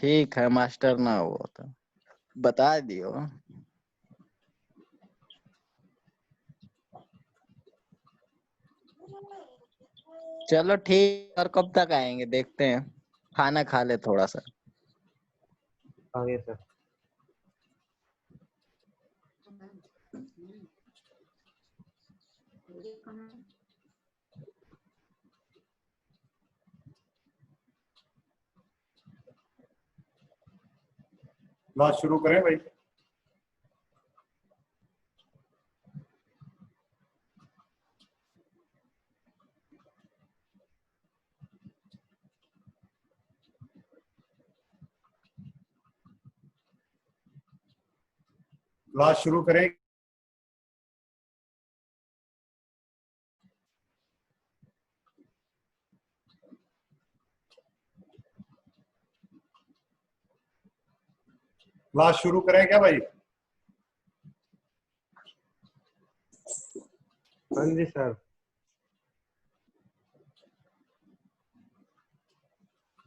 ठीक है मास्टर ना हो तो बता दियो। चलो ठीक, और कब तक आएंगे देखते हैं, खाना खा ले थोड़ा सा। आगे सर। क्लास शुरू करें भाई। क्लास शुरू करें। क्लास शुरू करें क्या भाई? हाँ जी सर।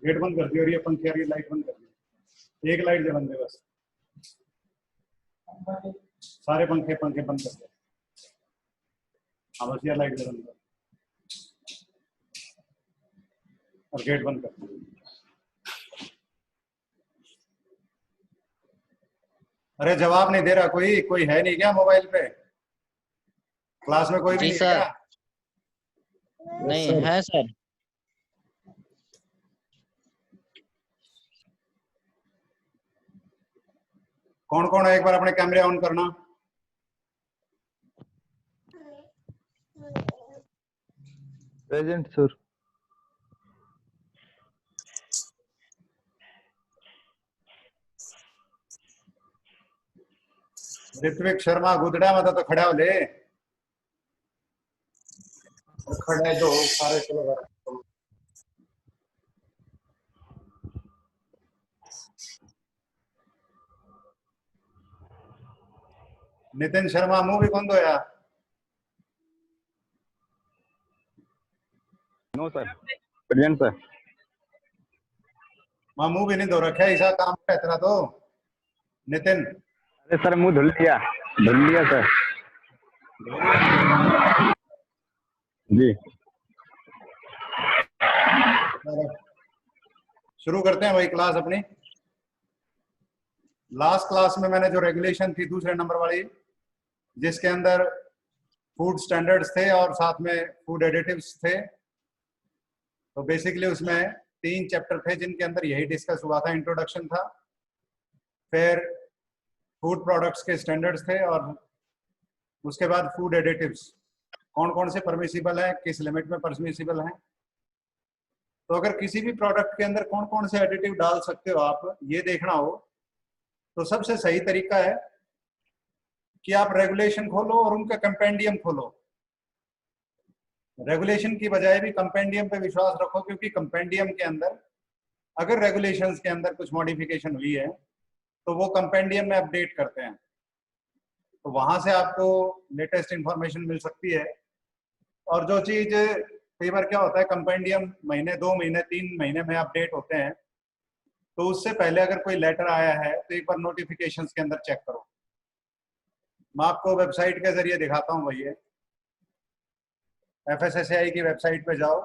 गेट बंद कर दियो और ये पंखे और ये लाइट बंद कर दियो। एक लाइट जलन दे बस। सारे पंखे पंखे बंद कर दो। हाँ बस ये लाइट जलन दो और गेट बंद कर दो। अरे जवाब नहीं दे रहा कोई? कोई है नहीं क्या मोबाइल पे? क्लास में कोई भी जी नहीं है सर। क्या? नहीं है सर। कौन कौन है एक बार अपने कैमरे ऑन करना। Present sir. ऋत्विक शर्मा गुदड़ा मत तो खड़ा हो ले। खड़े दो सारे चलो घर। नितिन शर्मा मुंह भी कौन दो यार। No sir. Present sir. मां मुंह भी नहीं धो रखा है, ऐसा काम है इतना तो। नितिन अरे सर मुंह धुल लिया सर। जी। शुरू करते हैं भाई क्लास अपनी। लास्ट क्लास में मैंने जो रेगुलेशन थी दूसरे नंबर वाली, जिसके अंदर फूड स्टैंडर्ड्स थे और साथ में फूड एडिटिव्स थे, तो बेसिकली उसमें 3 चैप्टर थे जिनके अंदर यही डिस्कस हुआ था। इंट्रोडक्शन था, फिर फूड प्रोडक्ट्स के स्टैंडर्ड्स थे और उसके बाद फूड एडिटिव्स कौन कौन से परमिसिबल हैं, किस लिमिट में परमिसिबल हैं। तो अगर किसी भी प्रोडक्ट के अंदर कौन कौन से एडिटिव डाल सकते हो आप ये देखना हो, तो सबसे सही तरीका है कि आप रेगुलेशन खोलो और उनका कंपेंडियम खोलो। रेगुलेशन की बजाय भी कंपेंडियम पे विश्वास रखो, क्योंकि कंपेंडियम के अंदर अगर रेगुलेशंस के अंदर कुछ मॉडिफिकेशन हुई है तो वो कंपेंडियम में अपडेट करते हैं, तो वहां से आपको लेटेस्ट इंफॉर्मेशन मिल सकती है। और जो चीज कई बार क्या होता है, कंपेंडियम महीने 2 महीने 3 महीने में अपडेट होते हैं, तो उससे पहले अगर कोई लेटर आया है तो एक बार नोटिफिकेशंस के अंदर चेक करो। मैं आपको वेबसाइट के जरिए दिखाता हूँ भैया। FSSAI की वेबसाइट पे जाओ,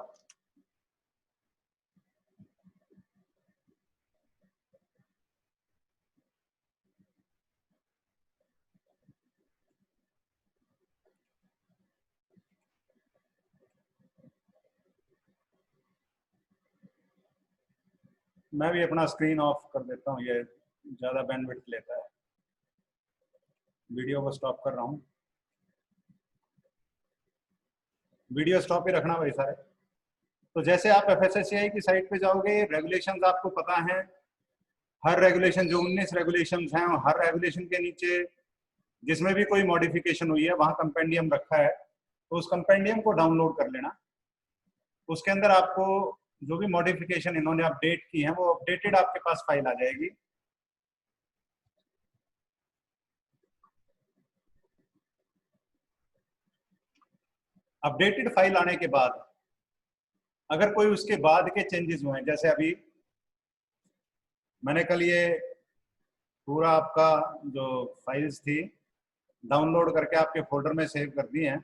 मैं भी अपना स्क्रीन ऑफ कर देता हूँ, ये ज्यादा बैंडविड्थ लेता है। वीडियो को स्टॉप कर रहा हूँ। वीडियो स्टॉप ही रखना भाई सारे। तो जैसे आप FSSAI की साइट पे जाओगे, रेगुलेशंस आपको पता है, हर रेगुलेशन जो 19 रेगुलेशंस हैं, हर रेगुलेशन के नीचे जिसमें भी कोई मॉडिफिकेशन हुई है वहां कंपेंडियम रखा है, तो उस कंपेंडियम को डाउनलोड कर लेना। उसके अंदर आपको जो भी मॉडिफिकेशन इन्होंने अपडेट की है वो अपडेटेड आपके पास फाइल आ जाएगी। अपडेटेड फाइल आने के बाद अगर कोई उसके बाद के चेंजेस हुए हैं, जैसे अभी मैंने कल ये पूरा आपका जो फाइल्स थी डाउनलोड करके आपके फोल्डर में सेव कर दी हैं।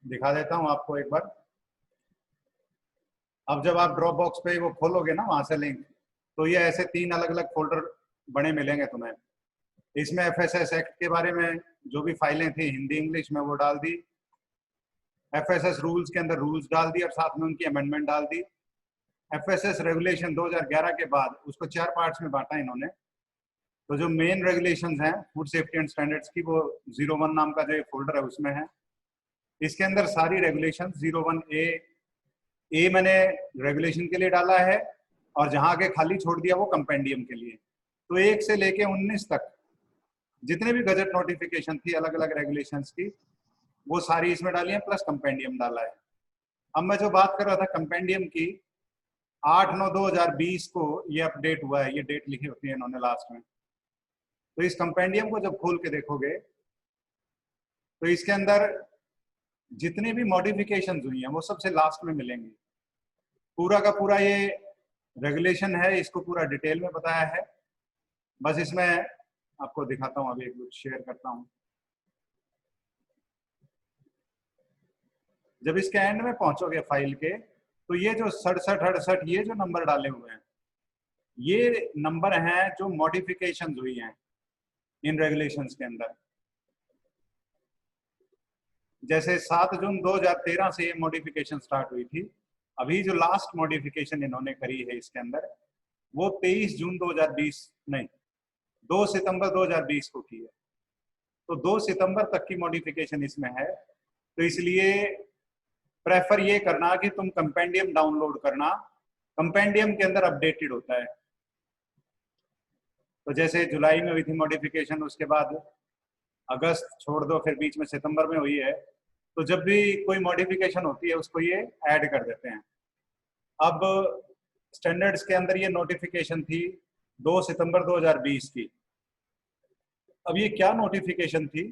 दिखा देता हूं आपको एक बार। अब जब आप ड्रॉप बॉक्स पे वो खोलोगे ना वहां से लिंक, तो ये ऐसे 3 अलग अलग फोल्डर बने मिलेंगे तुम्हें। इसमें एफएसएस एक्ट के बारे में जो भी फाइलें थी हिंदी इंग्लिश में वो डाल दी, एफएसएस रूल्स के अंदर रूल्स डाल दी और साथ में उनकी अमेंडमेंट डाल दी। एफएसएस रेगुलेशन 2011 के बाद उसको 4 पार्ट्स में बांटा इन्होंने। तो जो मेन रेगुलेशंस हैं फूड सेफ्टी एंड स्टैंडर्ड्स की, वो 01 नाम का जो फोल्डर है उसमें है। इसके अंदर सारी रेगुलेशन 01A मैंने रेगुलेशन के लिए डाला है और जहां आगे खाली छोड़ दिया वो कंपेंडियम के लिए। तो 1 से लेके 19 तक जितने भी गजट नोटिफिकेशन थी अलग अलग रेगुलेशंस की, वो सारी इसमें डाली है, प्लस कंपेंडियम डाला है। अब मैं जो बात कर रहा था कंपेंडियम की, 8/9/2020 को ये अपडेट हुआ है। ये डेट लिखी होती है इन्होंने लास्ट में। तो इस कंपेंडियम को जब खोल के देखोगे तो इसके अंदर जितनी भी मॉडिफिकेशंस हुई हैं वो सबसे लास्ट में मिलेंगी। पूरा का पूरा ये रेगुलेशन है, इसको पूरा डिटेल में बताया है। बस इसमें आपको दिखाता हूँ, अभी कुछ शेयर करता हूँ। जब इसके एंड में पहुंचोगे फाइल के, तो ये जो 6768 ये जो नंबर डाले हुए हैं, ये नंबर हैं जो मॉडिफिकेशंस हुई हैं इन रेगुलेशंस के अंदर। जैसे 7 जून 2013 से ये मॉडिफिकेशन स्टार्ट हुई थी। अभी जो लास्ट मॉडिफिकेशन इन्होंने करी है इसके अंदर, वो 23 जून 2020 नहीं 2 सितंबर 2020 को की है। तो 2 सितंबर तक की मॉडिफिकेशन इसमें है। तो इसलिए प्रेफर ये करना कि तुम कंपेंडियम डाउनलोड करना, कंपेंडियम के अंदर अपडेटेड होता है। तो जैसे जुलाई में हुई थी मॉडिफिकेशन, उसके बाद अगस्त छोड़ दो, फिर बीच में सितंबर में हुई है। तो जब भी कोई मॉडिफिकेशन होती है उसको ये ऐड कर देते हैं। अब स्टैंडर्ड्स के अंदर ये नोटिफिकेशन थी 2 सितंबर 2020 की। अब ये क्या नोटिफिकेशन थी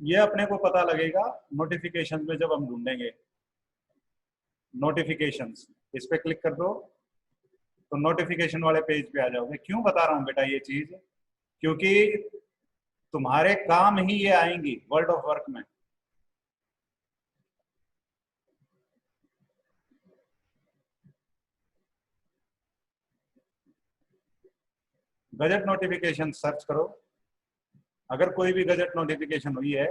ये अपने को पता लगेगा नोटिफिकेशन में जब हम ढूंढेंगे। नोटिफिकेशंस इस पे क्लिक कर दो तो नोटिफिकेशन वाले पेज पे आ जाओगे। क्यों बता रहा हूँ बेटा ये चीज, क्योंकि तुम्हारे काम ही ये आएंगी वर्ल्ड ऑफ वर्क में। गजट नोटिफिकेशन सर्च करो, अगर कोई भी गजट नोटिफिकेशन हुई है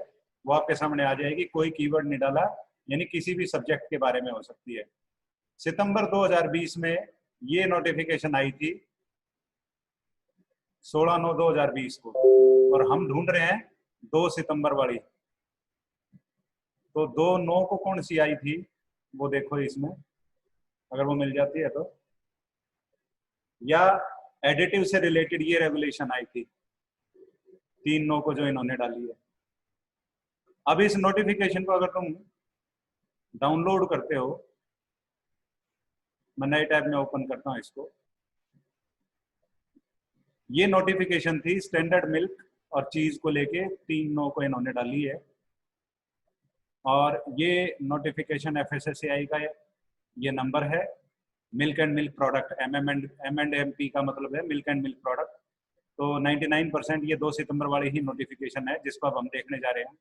वो आपके सामने आ जाएगी। कोई कीवर्ड नहीं डाला, यानी किसी भी सब्जेक्ट के बारे में हो सकती है। सितंबर 2020 में ये नोटिफिकेशन आई थी 16/9/2020 को, और हम ढूंढ रहे हैं 2 सितंबर वाली। तो 2/9 को कौन सी आई थी वो देखो इसमें, अगर वो मिल जाती है तो। या एडिटिव से रिलेटेड ये रेगुलेशन आई थी 3/9 को जो इन्होंने डाली है। अब इस नोटिफिकेशन को अगर तुम डाउनलोड करते हो, मैं नए टैब में ओपन करता हूं इसको। ये नोटिफिकेशन थी स्टैंडर्ड मिल्क और चीज को लेके 3/9 को इन्होंने डाली है। और ये नोटिफिकेशन FSSAI का ये नंबर है, milk and milk product, M&MP का मतलब है मिल्क एंड मिल्क प्रोडक्ट। तो 99% ये 2 सितंबर वाली ही नोटिफिकेशन है जिसको अब हम देखने जा रहे हैं।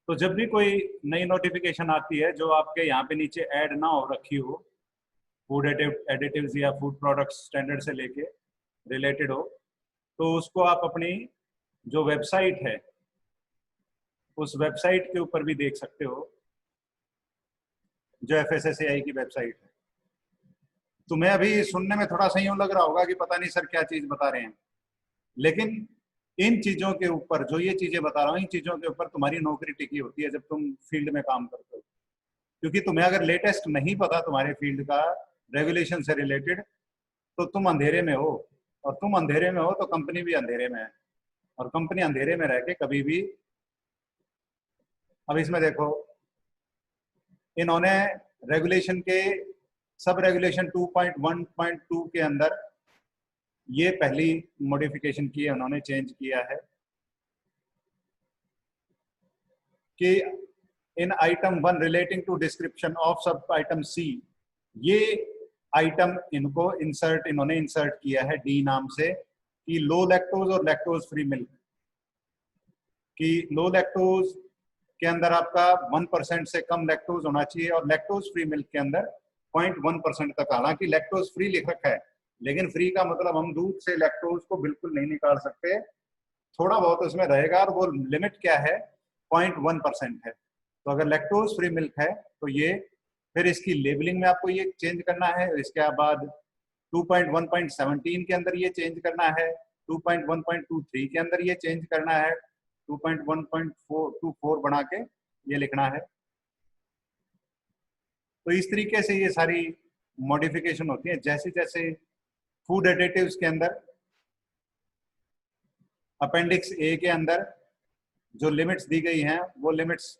तो जब भी कोई नई नोटिफिकेशन आती है जो आपके यहाँ पे नीचे ऐड ना हो रखी हो, फूड एडिटिव्स या फूड प्रोडक्ट्स स्टैंडर्ड से लेके रिलेटेड हो, तो उसको आप अपनी जो वेबसाइट है उस वेबसाइट के ऊपर भी देख सकते हो, जो FSSAI की वेबसाइट है। तुम्हें अभी सुनने में थोड़ा सा यूं लग रहा होगा कि पता नहीं सर क्या चीज बता रहे हैं, लेकिन इन चीजों के ऊपर, जो ये चीजें बता रहा हूँ, इन चीजों के ऊपर तुम्हारी नौकरी टिकी होती है जब तुम फील्ड में काम करते हो। क्योंकि तुम्हें अगर लेटेस्ट नहीं पता तुम्हारे फील्ड का रेगुलेशन से रिलेटेड, तो तुम अंधेरे में हो, और तुम अंधेरे में हो तो कंपनी भी अंधेरे में है, और कंपनी अंधेरे में रह के कभी भी। अब इसमें देखो इन्होंने रेगुलेशन के सब रेगुलेशन 2.1.2 के अंदर ये पहली मॉडिफिकेशन की है, उन्होंने चेंज किया है कि in item 1 relating to description of sub item C, ये आइटम इन्होंने इंसर्ट किया है डी नाम से कि लो लैक्टोज और लैक्टोज फ्री मिल्क, कि लो लैक्टोज के अंदर आपका 1% से कम लैक्टोज होना चाहिए और लैक्टोज फ्री मिल्क के अंदर 0.1% तक। हालांकि लैक्टोज फ्री लिख रखा है, लेकिन फ्री का मतलब हम दूध से लैक्टोज को बिल्कुल नहीं निकाल सकते, थोड़ा बहुत उसमें रहेगा और वो लिमिट क्या है 0.1% है। तो अगर लैक्टोज फ्री मिल्क है तो ये फिर इसकी लेबलिंग में आपको ये चेंज करना है। इसके बाद 2.1.17 के अंदर ये चेंज करना है, 2.1.23 के अंदर ये चेंज करना है, 2.1.424 बना के ये लिखना है। तो इस तरीके से ये सारी मॉडिफिकेशन होती है। जैसे जैसे फूड एडिटिव्स के अंदर अपेंडिक्स ए के अंदर जो लिमिट्स दी गई हैं वो लिमिट्स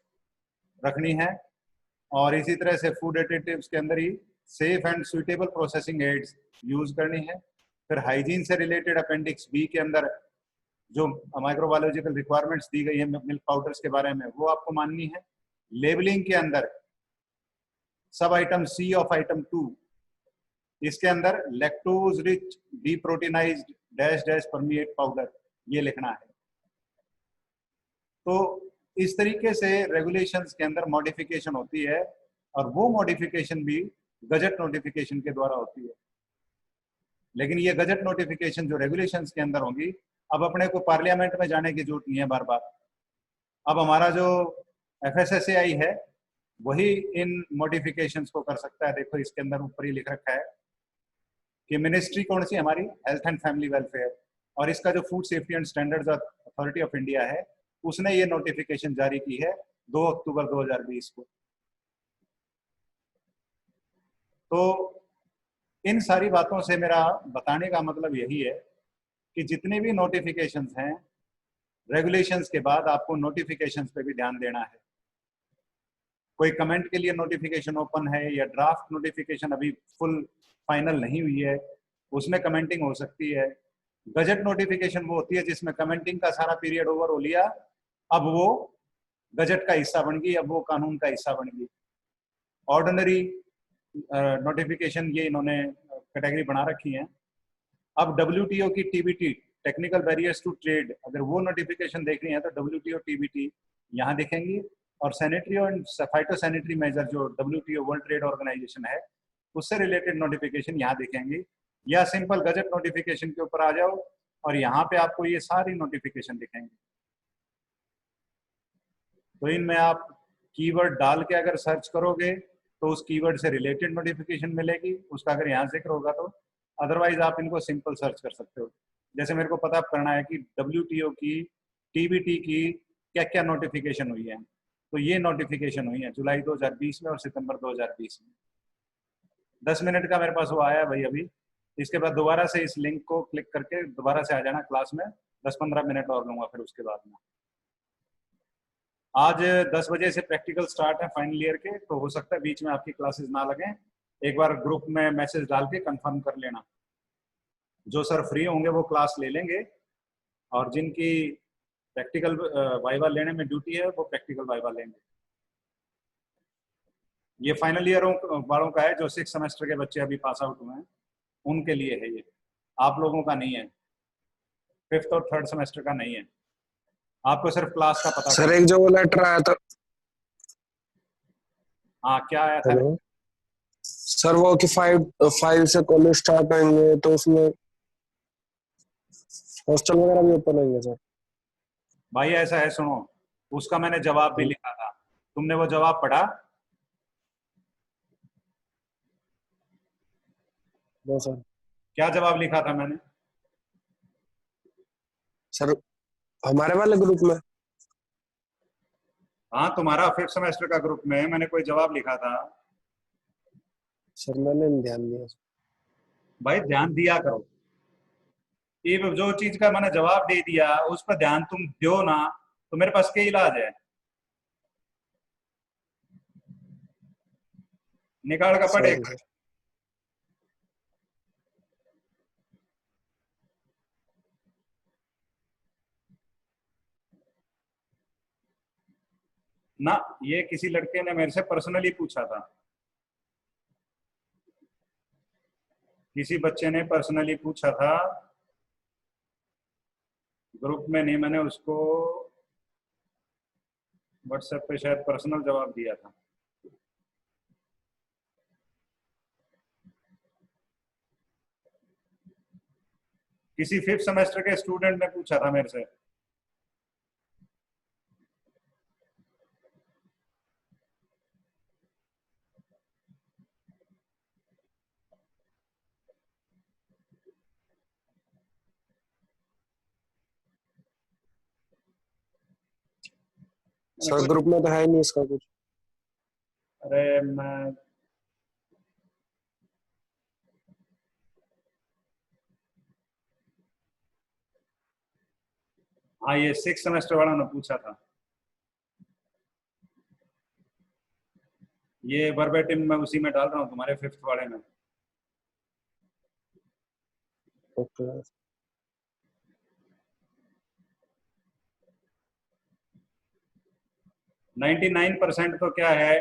रखनी है, और इसी तरह से फूड एडिटिव्स के अंदर ही safe and suitable processing aids use करनी है। फिर हाइजीन से रिलेटेड अपेंडिक्स बी के अंदर जो माइक्रोबायोलॉजिकल रिक्वायरमेंट्स दी गई है मिल्क पाउडर्स के बारे में वो आपको माननी है। लेबलिंग के अंदर सब आइटम सी ऑफ आइटम 2, इसके अंदर lactose rich deproteinized dash dash permeate powder ये लिखना है। तो इस तरीके से रेगुलेशंस के अंदर मॉडिफिकेशन होती है, और वो मॉडिफिकेशन भी गजट नोटिफिकेशन के द्वारा होती है। लेकिन ये गजट नोटिफिकेशन जो रेगुलेशंस के अंदर होंगी, अब अपने को पार्लियामेंट में जाने की जरूरत नहीं है बार बार। अब हमारा जो FSSAI है वही इन मॉडिफिकेशंस को कर सकता है। देखो इसके अंदर ऊपर ही लिख रखा है कि मिनिस्ट्री कौन सी हमारी, हेल्थ एंड फैमिली वेलफेयर, और इसका जो food safety and standards authority of India है उसने ये नोटिफिकेशन जारी की है 2 अक्टूबर 2020 को। तो इन सारी बातों से मेरा बताने का मतलब यही है कि जितने भी नोटिफिकेशंस हैं, रेगुलेशंस के बाद आपको नोटिफिकेशंस पे भी ध्यान देना है। कोई कमेंट के लिए नोटिफिकेशन ओपन है या ड्राफ्ट नोटिफिकेशन अभी फुल फाइनल नहीं हुई है, उसमें कमेंटिंग हो सकती है। गजट नोटिफिकेशन वो होती है जिसमें कमेंटिंग का सारा पीरियड ओवर हो लिया, अब वो गजट का हिस्सा बन गई, अब वो कानून का हिस्सा बन गई। ऑर्डिनरी नोटिफिकेशन ये इन्होंने कैटेगरी बना रखी है। अब WTO की TBT, technical barriers to trade, अगर वो नोटिफिकेशन देख रही है तो WTO TBT यहाँ दिखेंगी, और सैनिटरी और फाइटो सैनिटरी मेजर जो WTO वर्ल्ड ट्रेड ऑर्गेनाइजेशन है उससे रिलेटेड नोटिफिकेशन यहाँ दिखेंगी। या सिंपल गजट नोटिफिकेशन के ऊपर आ जाओ और यहाँ पे आपको ये सारी नोटिफिकेशन दिखेंगे। तो इनमें आप कीवर्ड डाल के अगर सर्च करोगे तो उस कीवर्ड से रिलेटेड नोटिफिकेशन मिलेगी, उसका अगर यहाँ जिक्र होगा तो। अदरवाइज आप इनको सिंपल सर्च कर सकते हो। जैसे मेरे को पता करना है कि WTO की TBT की क्या क्या नोटिफिकेशन हुई है, तो ये नोटिफिकेशन हुई है जुलाई 2020 में और सितंबर 2020 में। 10 मिनट का मेरे पास वो आया भाई अभी। इसके बाद दोबारा से इस लिंक को क्लिक करके दोबारा से आ जाना क्लास में, 10-15 मिनट और लूंगा फिर उसके बाद में। आज 10 बजे से प्रैक्टिकल स्टार्ट है फाइनल ईयर के, तो हो सकता है बीच में आपकी क्लासेस ना लगें। एक बार ग्रुप में मैसेज डाल के कंफर्म कर लेना। जो सर फ्री होंगे वो क्लास ले लेंगे, और जिनकी प्रैक्टिकल वाइवा लेने में ड्यूटी है वो प्रैक्टिकल वाइवा लेंगे। ये फाइनल ईयरों वालों का है, जो 6 सेमेस्टर के बच्चे अभी पास आउट हुए हैं उनके लिए है ये, आप लोगों का नहीं है। 5th और 3rd सेमेस्टर का नहीं है, आपको सिर्फ क्लास का पता सर। एक जो वो लेटर आया था, हाँ क्या आया था? हेलो सर, वो कि 5 से कॉलेज स्टार्ट होंगे तो उसमें हॉस्टल वगैरह भी ओपन होंगे सर? भाई ऐसा है, सुनो, उसका मैंने जवाब भी लिखा था, तुमने वो जवाब पढ़ा? No sir. क्या जवाब लिखा था मैंने? सर हमारे वाले ग्रुप में? हाँ तुम्हारा 5th सेमेस्टर का ग्रुप में मैंने कोई जवाब लिखा था। सर मैंने नहीं ध्यान दिया। भाई ध्यान दिया करो, ये जो चीज का मैंने जवाब दे दिया उस पर ध्यान तुम दो ना, तो मेरे पास क्या इलाज है? निकाल का पढ़े। Sorry sir. ना, ये किसी लड़के ने मेरे से पर्सनली पूछा था, किसी बच्चे ने पर्सनली पूछा था, ग्रुप में नहीं, मैंने उसको व्हाट्सएप पे शायद पर्सनल जवाब दिया था। किसी 5th सेमेस्टर के स्टूडेंट ने पूछा था मेरे से। सर ग्रुप में तो है ही नहीं इसका कुछ। अरे मैं हाँ, ये 6th सेमेस्टर वाला ने पूछा था। ये वर्बेटिम मैं उसी में डाल रहा हूँ, तुम्हारे 5th वाले में। ओके। 99% तो क्या है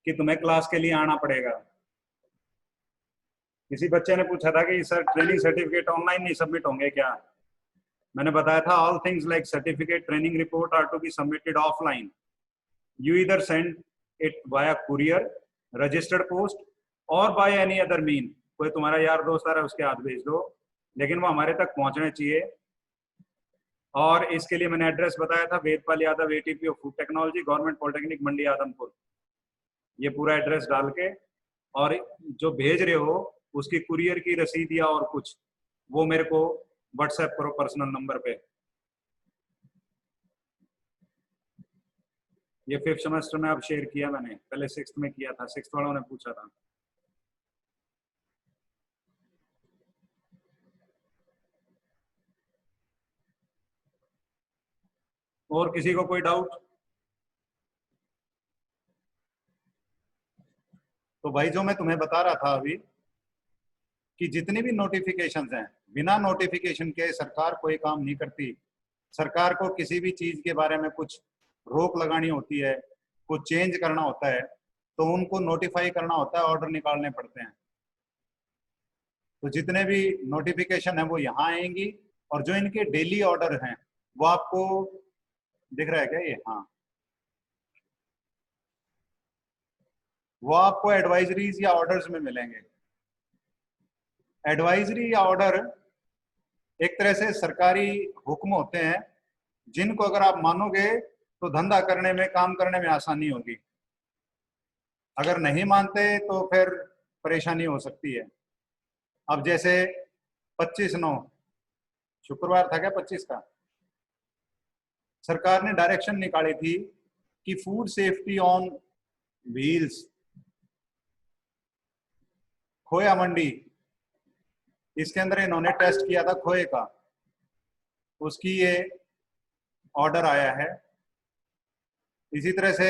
कि तुम्हें क्लास के लिए आना पड़ेगा। किसी बच्चे ने पूछा था कि सर ट्रेनिंग सर्टिफिकेट ऑनलाइन नहीं सबमिट होंगे क्या? मैंने बताया था all things like certificate, training report are to be submitted offline. You either send it via courier, registered post or by any other mean. कोई तुम्हारा यार दोस्त आ रहा है उसके हाथ भेज दो, लेकिन वो हमारे तक पहुंचने चाहिए। और इसके लिए मैंने एड्रेस बताया था, Vedpal Yadav, ATP of food technology, government polytechnic Mandi Adampur. ये पूरा एड्रेस डाल के, और जो भेज रहे हो उसकी कुरियर की रसीद या और कुछ, वो मेरे को व्हाट्सएप करो पर्सनल नंबर पे। ये 5th सेमेस्टर में अब शेयर किया मैंने, पहले 6th में किया था, 6th वालों ने पूछा था। और किसी को कोई डाउट? तो भाई जो मैं तुम्हें बता रहा था अभी कि जितनी भी नोटिफिकेशंस हैं, बिना नोटिफिकेशन के सरकार कोई काम नहीं करती। सरकार को किसी भी चीज के बारे में कुछ रोक लगानी होती है, कुछ चेंज करना होता है, तो उनको नोटिफाई करना होता है, ऑर्डर निकालने पड़ते हैं। तो जितने भी नोटिफिकेशन है वो यहाँ आएंगी, और जो इनके डेली ऑर्डर हैं वो आपको दिख रहा है क्या? ये हाँ, वो आपको एडवाइजरीज या ऑर्डर्स में मिलेंगे। एडवाइजरी या ऑर्डर एक तरह से सरकारी हुक्म होते हैं, जिनको अगर आप मानोगे तो धंधा करने में, काम करने में आसानी होगी। अगर नहीं मानते तो फिर परेशानी हो सकती है। अब जैसे 25/9 शुक्रवार था क्या, 25 का, सरकार ने डायरेक्शन निकाली थी कि फूड सेफ्टी ऑन व्हील्स खोया मंडी, इसके अंदर इन्होंने टेस्ट किया था खोए का, उसकी ये ऑर्डर आया है। इसी तरह से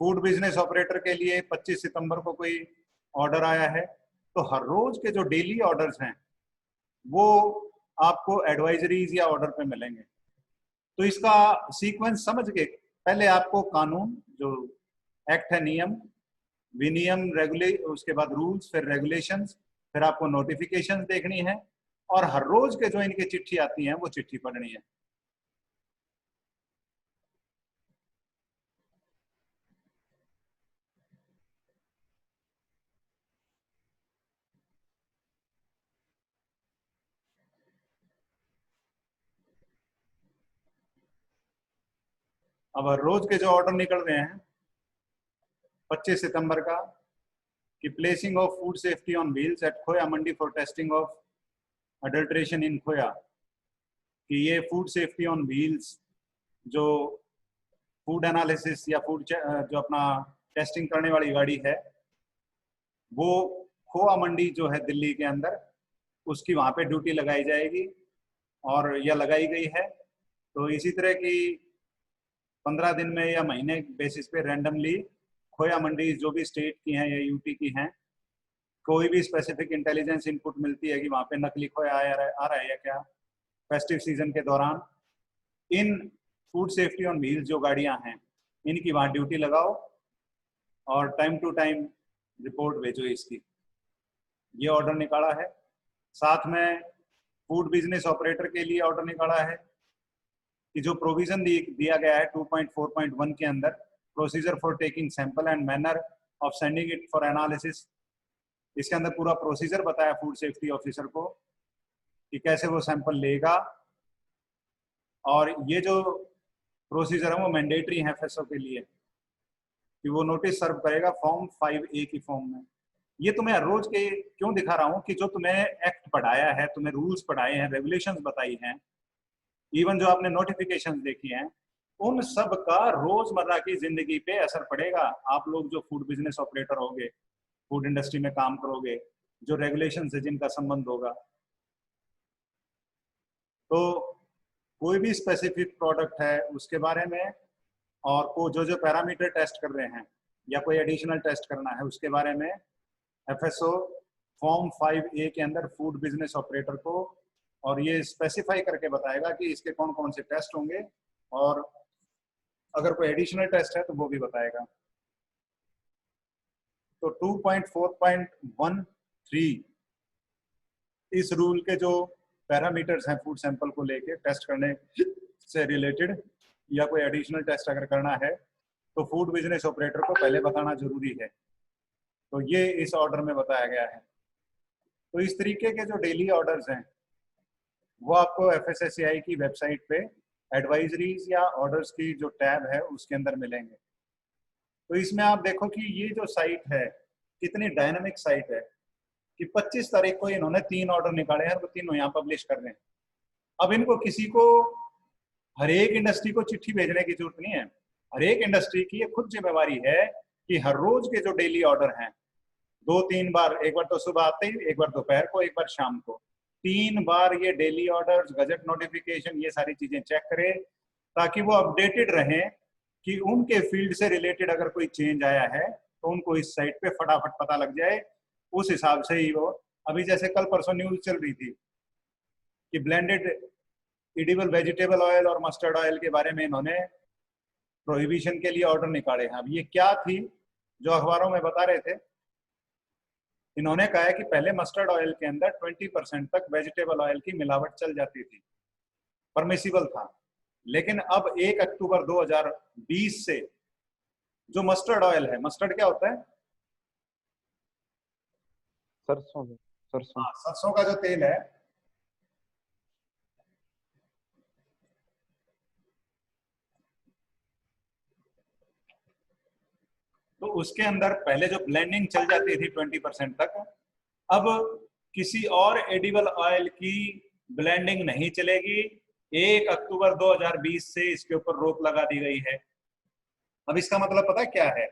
फूड बिजनेस ऑपरेटर के लिए 25 सितंबर को कोई ऑर्डर आया है। तो हर रोज के जो डेली ऑर्डर्स हैं वो आपको एडवाइजरीज या ऑर्डर पे मिलेंगे। तो इसका सीक्वेंस समझ के पहले आपको कानून, जो एक्ट है, नियम विनियम, उसके बाद रूल्स, फिर रेगुलेशंस, फिर आपको नोटिफिकेशंस देखनी है, और हर रोज के जो इनकी चिट्ठी आती है वो चिट्ठी पढ़नी है। अब हर रोज के जो ऑर्डर निकल रहे हैं 25 सितंबर का, कि placing of food safety on wheels at Khoya Mandi for testing of adulteration in khoya, कि ये फूड सेफ्टी ऑन व्हील्स जो फूड एनालिसिस या फूड जो अपना टेस्टिंग करने वाली गाड़ी है, वो खोआ मंडी जो है दिल्ली के अंदर, उसकी वहाँ पे ड्यूटी लगाई जाएगी, और यह लगाई गई है। तो इसी तरह की 15 दिन में या महीने बेसिस पे रैंडमली खोया मंडी जो भी स्टेट की हैं या यूटी की हैं, कोई भी स्पेसिफिक इंटेलिजेंस इनपुट मिलती है कि वहाँ पे नकली खोया आ रहा है या क्या, फेस्टिव सीजन के दौरान इन फूड सेफ्टी ऑन व्हील्स जो गाड़ियाँ हैं इनकी वहाँ ड्यूटी लगाओ और टाइम टू टाइम रिपोर्ट भेजो इसकी। ये ऑर्डर निकाला है। साथ में फूड बिजनेस ऑपरेटर के लिए ऑर्डर निकाला है कि जो प्रोविजन दिया गया है 2.4.1 के अंदर, procedure for taking sample and manner of sending it for analysis, इसके अंदर पूरा प्रोसीजर बताया फूड सेफ्टी ऑफिसर को कि कैसे वो सैंपल लेगा। और ये जो प्रोसीजर है वो मैंडेटरी है एफएसओ के लिए कि वो नोटिस सर्व करेगा फॉर्म 5A की फॉर्म में। ये तुम्हें हर रोज के क्यों दिखा रहा हूँ कि जो तुम्हें एक्ट पढ़ाया है, तुम्हें रूल्स पढ़ाए हैं, रेगुलेशंस बताई हैं, इवन जो आपने नोटिफिकेशंस देखी हैं, उन सब का रोजमर्रा की जिंदगी पे असर पड़ेगा। आप लोग जो फूड बिजनेस ऑपरेटर होगे, फूड इंडस्ट्री में काम करोगे, जो रेगुलेशन से जिनका संबंध होगा, तो कोई भी स्पेसिफिक प्रोडक्ट है उसके बारे में और को जो पैरामीटर टेस्ट कर रहे हैं या कोई एडिशनल टेस्ट करना है उसके बारे में एफएसओ फॉर्म 5A के अंदर फूड बिजनेस ऑपरेटर को और ये स्पेसिफाई करके बताएगा कि इसके कौन कौन से टेस्ट होंगे और अगर कोई एडिशनल टेस्ट है तो वो भी बताएगा। तो 2.4.13 इस रूल के जो पैरामीटर्स हैं फूड सैंपल को लेके टेस्ट करने से रिलेटेड या कोई एडिशनल टेस्ट अगर करना है तो फूड बिजनेस ऑपरेटर को पहले बताना जरूरी है। तो ये इस ऑर्डर में बताया गया है। तो इस तरीके के जो डेली ऑर्डर्स हैं वो आपको FSSAI की वेबसाइट पे एडवाइजरीज या ऑर्डर्स की जो टैब है उसके अंदर मिलेंगे। तो इसमें आप देखो कि ये जो साइट है कितनी डायनामिक साइट है कि 25 तारीख को इन्होंने 3 ऑर्डर निकाले हैं और वो तीनों यहाँ पब्लिश कर रहे हैं। अब इनको किसी को हर एक इंडस्ट्री को चिट्ठी भेजने की जरूरत नहीं है। हर एक इंडस्ट्री की ये खुद जिम्मेवारी है कि हर रोज के जो डेली ऑर्डर हैं 2-3 बार, एक बार तो सुबह आते ही, एक बार दोपहर को, एक बार शाम को, 3 बार ये डेली ऑर्डर्स, गजट नोटिफिकेशन, ये सारी चीजें चेक करे ताकि वो अपडेटेड रहें कि उनके फील्ड से रिलेटेड अगर कोई चेंज आया है तो उनको इस साइट पे फटाफट पता लग जाए। उस हिसाब से ही वो, अभी जैसे कल परसों न्यूज चल रही थी कि ब्लेंडेड एडिबल वेजिटेबल ऑयल और मस्टर्ड ऑयल के बारे में इन्होंने प्रोहिबिशन के लिए ऑर्डर निकाले हैं। अब ये क्या थी जो अखबारों में बता रहे थे, इन्होंने कहा है कि पहले मस्टर्ड ऑयल के अंदर 20% तक वेजिटेबल ऑयल की मिलावट चल जाती थी, परमिसिबल था, लेकिन अब 1 अक्टूबर 2020 से जो मस्टर्ड ऑयल है, मस्टर्ड क्या होता है? सरसों सरसों सरसों का जो तेल है, तो उसके अंदर पहले जो ब्लेंडिंग चल जाती थी 20% तक, अब किसी और एडिबल ऑयल की ब्लेंडिंग नहीं चलेगी। 1 अक्टूबर 2020 से इसके ऊपर रोक लगा दी गई है। अब इसका मतलब पता है क्या है?